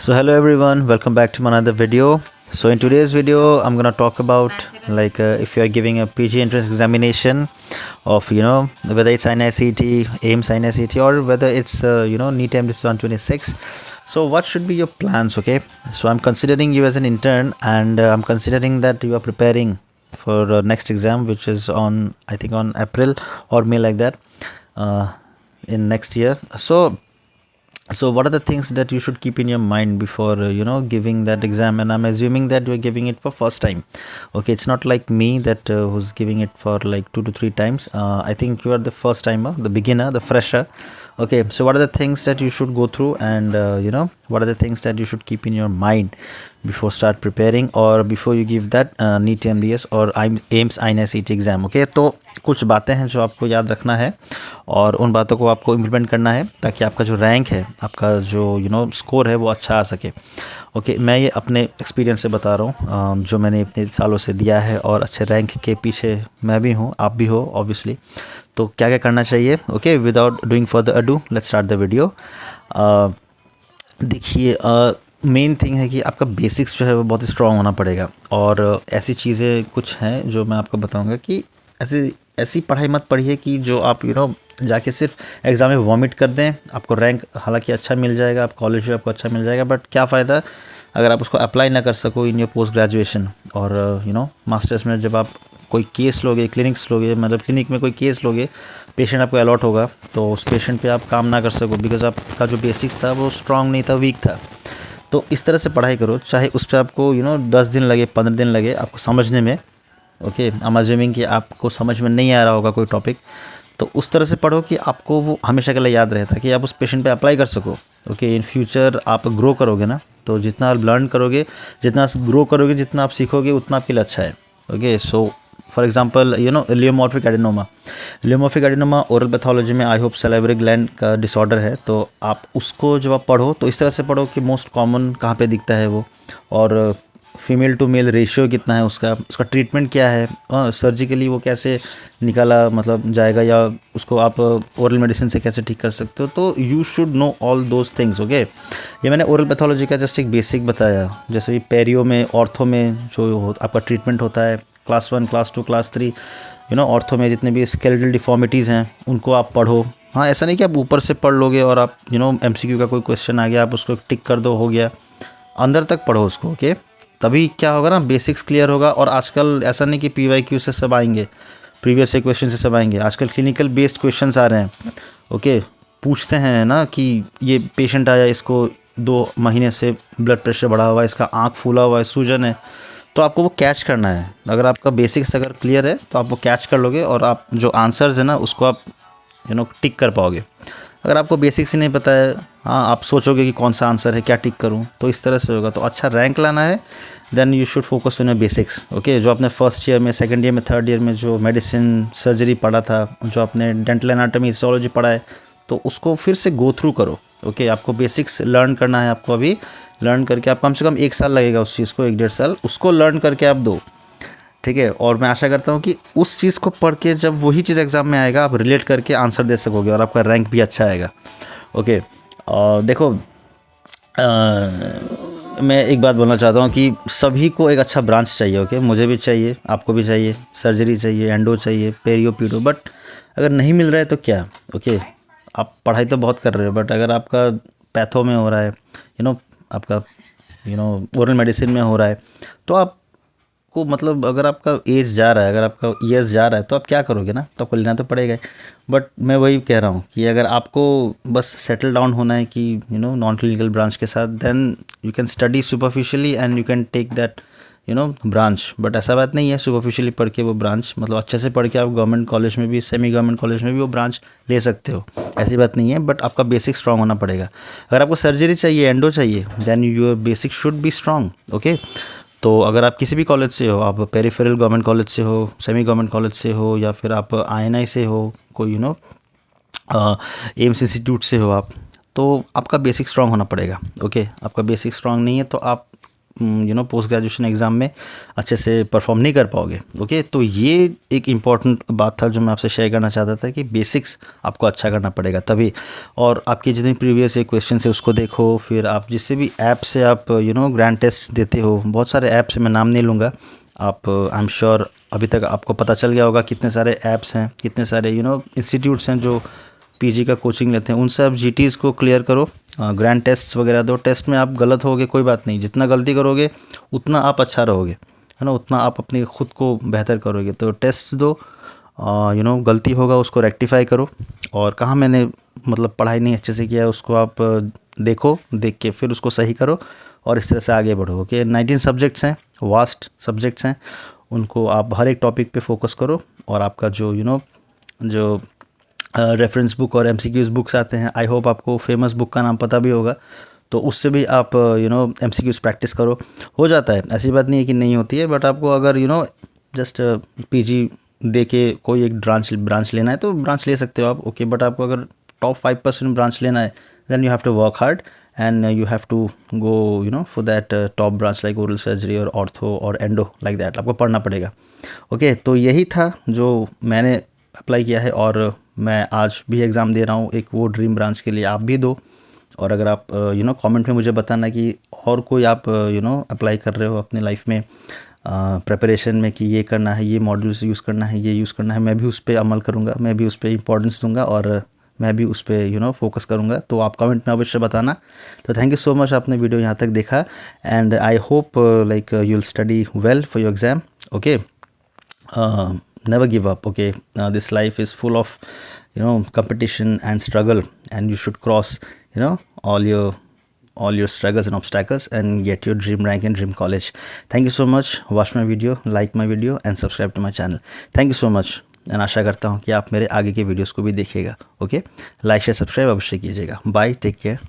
So hello everyone, welcome back to another video. So in today's video I'm gonna talk about if you are giving a PG entrance examination of whether it's INICET, AIMS INICET, or whether it's NEET MDIS 126. So what should be your plans? Okay, so I'm considering you as an intern, and I'm considering that you are preparing for next exam, which is on, I think, on April or May, like that, in next year. So what are the things that you should keep in your mind before giving that exam? And I'm assuming that you're giving it for first time. Okay, it's not like me that who's giving it for like 2 to 3 times. I think you are the first timer, the beginner, the fresher. Okay, so what are the things that you should go through, and what are the things that you should keep in your mind before start preparing, or before you give that NEET MDS और AIMS INICET exam? Okay, तो कुछ बातें हैं जो आपको याद रखना है और उन बातों को आपको इम्प्लीमेंट करना है ताकि आपका जो रैंक है, आपका जो स्कोर है, वो अच्छा आ सके. ओके, मैं ये अपने एक्सपीरियंस से बता रहा हूँ, जो मैंने इतने सालों से दिया है, और अच्छे रैंक के पीछे मैं भी हूँ, आप भी हो ऑब्वियसली. तो क्या क्या करना चाहिए? Okay, without doing further ado, let's start the video. देखिए, मेन थिंग है कि आपका बेसिक्स जो है वो बहुत ही स्ट्रॉन्ग होना पड़ेगा. और ऐसी चीज़ें कुछ हैं जो मैं आपको बताऊंगा कि ऐसी पढ़ाई मत पढ़िए कि जो आप जाके सिर्फ एग्ज़ाम में वॉमिट कर दें. आपको रैंक हालांकि अच्छा मिल जाएगा, आप कॉलेज में आपको अच्छा मिल जाएगा, बट क्या फ़ायदा अगर आप उसको अप्लाई ना कर सको इन योर पोस्ट ग्रेजुएशन और मास्टर्स में. जब आप कोई केस लोगे, क्लिनिक्स लोगे, मतलब क्लिनिक में कोई केस लोगे, पेशेंट आपको अलॉट होगा, तो उस पेशेंट पे आप काम ना कर सको बिकॉज आपका जो बेसिक्स था वो स्ट्रांग नहीं था, वीक था. तो इस तरह से पढ़ाई करो, चाहे उस पर आपको 10 दिन लगे, 15 दिन लगे आपको समझने में. ओके, आई एम अज्यूमिंग कि आपको समझ में नहीं आ रहा होगा कोई टॉपिक, तो उस तरह से पढ़ो कि आपको वो हमेशा के लिए याद रहता, कि आप उस पेशेंट पे अप्लाई कर सको. ओके, इन फ्यूचर आप ग्रो करोगे ना, तो जितना आप लर्न करोगे, जितना ग्रो करोगे, जितना आप सीखोगे, उतना आपके लिए अच्छा है. Okay, so for example pleomorphic adenoma oral pathology में आई होप सलाइवरी ग्लैंड का डिसऑर्डर है. तो आप उसको जब आप पढ़ो तो इस तरह से पढ़ो कि मोस्ट कॉमन कहाँ पे दिखता है वो, और फीमेल टू मेल रेशियो कितना है, उसका ट्रीटमेंट क्या है, सर्जिकली वो कैसे निकाला मतलब जाएगा, या उसको आप ओरल मेडिसिन से कैसे ठीक कर सकते हो. तो you should know all those things. Okay, ये मैंने ओरल पैथोलॉजी का जस्ट एक बेसिक बताया. जैसे पेरियो में, ऑर्थो में जो आपका ट्रीटमेंट होता है, क्लास 1, क्लास 2, क्लास 3, ऑर्थो में जितने भी स्केलेटल डिफॉर्मिटीज़ हैं उनको आप पढ़ो. हाँ, ऐसा नहीं कि आप ऊपर से पढ़ लोगे और आप MCQ का कोई क्वेश्चन आ गया, आप उसको टिक कर दो, हो गया. अंदर तक पढ़ो उसको. ओके, तभी क्या होगा ना, बेसिक्स क्लियर होगा. और आजकल ऐसा नहीं कि PYQ से सब आएंगे, प्रीवियस क्वेश्चन से सब आएंगे. आजकल क्लिनिकल बेस्ड क्वेश्चंस आ रहे हैं. ओके, पूछते हैं ना कि ये पेशेंट आया, इसको 2 महीने से ब्लड प्रेशर बढ़ा हुआ है, इसका आँख फूला हुआ है, सूजन है, तो आपको वो कैच करना है. अगर आपका बेसिक्स अगर क्लियर है तो आप वो कैच कर लोगे, और आप जो आंसर्स है ना उसको आप टिक कर पाओगे. अगर आपको बेसिक्स ही नहीं पता है, हाँ, आप सोचोगे कि कौन सा आंसर है, क्या टिक करूँ, तो इस तरह से होगा. तो अच्छा रैंक लाना है, then you should focus on your basics. Okay, जो आपने फर्स्ट ईयर में, सेकंड ईयर में, थर्ड ईयर में जो मेडिसिन, सर्जरी पढ़ा था, जो आपने डेंटल एनाटॉमी, हिस्टोलॉजी पढ़ा है, तो उसको फिर से गो थ्रू करो. ओके, आपको बेसिक्स लर्न करना है. आपको अभी लर्न करके आप कम से कम 1 साल लगेगा उस चीज़ को, 1-1.5 साल उसको लर्न करके आप दो. ठीक है, और मैं आशा करता हूँ कि उस चीज़ को पढ़ के जब वही चीज़ एग्ज़ाम में आएगा, आप रिलेट करके आंसर दे सकोगे और आपका रैंक भी अच्छा आएगा. ओके, देखो, मैं एक बात बोलना चाहता हूँ कि सभी को एक अच्छा ब्रांच चाहिए. ओके, मुझे भी चाहिए, आपको भी चाहिए, सर्जरी चाहिए, एंडो चाहिए, पेरियो, पीडो, बट अगर नहीं मिल रहा है तो क्या? ओके, आप पढ़ाई तो बहुत कर रहे हो, बट अगर आपका पैथो में हो रहा है, आपका ओरल मेडिसिन में हो रहा है, तो आपको मतलब अगर आपका एज जा रहा है, अगर आपका ईयर्स जा रहा है, तो आप क्या करोगे ना, तो आपको लेना तो पड़ेगा. बट मैं वही कह रहा हूँ कि अगर आपको बस सेटल डाउन होना है कि नॉन क्लिनिकल ब्रांच के साथ, then you can study superficially and you can take that branch. But ऐसा बात नहीं है सुपरफिशियली पढ़ के वो ब्रांच, मतलब अच्छे से पढ़ के आप गवर्नमेंट कॉलेज में भी, सेमी गवर्नमेंट कॉलेज में भी वो ब्रांच ले सकते हो, ऐसी बात नहीं है. बट आपका बेसिक स्ट्रांग होना पड़ेगा. अगर आपको सर्जरी चाहिए, एंडो चाहिए, then your basic should be strong. Okay, तो अगर आप किसी भी कॉलेज से हो, आप पेरिफेरल गवर्नमेंट कॉलेज से हो, सेमी गवर्नमेंट कॉलेज से हो, या फिर आप INI से हो, कोई एम्स इंस्टीट्यूट से हो आप, तो आपका बेसिक स्ट्रांग होना पड़ेगा. ओके, आपका बेसिक स्ट्रांग नहीं है तो आप पोस्ट ग्रेजुएशन एग्ज़ाम में अच्छे से परफॉर्म नहीं कर पाओगे। ओके, तो ये एक इम्पॉर्टेंट बात था जो मैं आपसे शेयर करना चाहता था कि बेसिक्स आपको अच्छा करना पड़ेगा तभी। और आपके जितने प्रीवियस क्वेश्चन है उसको देखो, फिर आप जिससे भी ऐप से आप ग्रैंड टेस्ट देते हो, बहुत सारे ऐप्स मैं नाम नहीं लूँगा, आप आई एम श्योर अभी तक आपको पता चल गया होगा कितने सारे ऐप्स हैं, कितने सारे इंस्टीट्यूट्स हैं जो पीजी का कोचिंग लेते हैं। उनसे आप जीटीज़ को क्लियर करो, ग्रैंड टेस्ट वगैरह दो। टेस्ट में आप गलत होगे कोई बात नहीं, जितना गलती करोगे उतना आप अच्छा रहोगे, है ना, उतना आप अपने खुद को बेहतर करोगे। तो टेस्ट दो, गलती होगा उसको रेक्टिफाई करो, और कहाँ मैंने मतलब पढ़ाई नहीं अच्छे से किया है उसको आप देखो, देख के फिर उसको सही करो और इस तरह से आगे बढ़ो। ओके, 19 सब्जेक्ट्स हैं, वास्ट सब्जेक्ट्स हैं, उनको आप हर एक टॉपिक पे फोकस करो। और आपका जो जो रेफरेंस बुक और एमसीक्यूज़ बुक्स आते हैं, आई होप आपको फेमस बुक का नाम पता भी होगा, तो उससे भी आप एमसीक्यूज़ प्रैक्टिस करो। हो जाता है, ऐसी बात नहीं है कि नहीं होती है, बट आपको अगर जस्ट पीजी दे के कोई एक ब्रांच लेना है तो ब्रांच ले सकते हो आप। ओके, बट आपको अगर टॉप 5% ब्रांच लेना है, then you have to work hard and you have to go for that top branch like oral surgery और ऑर्थो और एंडो, लाइक दैट आपको पढ़ना पड़ेगा। ओके, तो यही था जो मैंने अप्लाई किया है, और मैं आज भी एग्ज़ाम दे रहा हूँ एक वो ड्रीम ब्रांच के लिए, आप भी दो। और अगर आप कमेंट में मुझे बताना कि और कोई आप अप्लाई कर रहे हो अपने लाइफ में प्रिपरेशन में कि ये करना है, ये मॉड्यूल्स यूज़ करना है, ये यूज़ करना है, मैं भी उस पर अमल करूँगा, मैं भी उस पर इंपॉर्टेंस दूंगा और मैं भी उस पर फोकस करूँगा। तो आप कमेंट में अवश्य बताना। तो थैंक यू सो मच, आपने वीडियो यहाँ तक देखा, and I hope like you will study well for your exam. Okay, never give up. Okay, this life is full of competition and struggle, and you should cross all your struggles and obstacles and get your dream rank in dream college. Thank you so much. Watch my video, like my video and subscribe to my channel. Thank you so much, and आशा करता हूँ कि आप मेरे आगे के videos को भी देखिएगा। ओके, लाइक शेयर सब्सक्राइब अवश्य कीजिएगा। Bye, take care.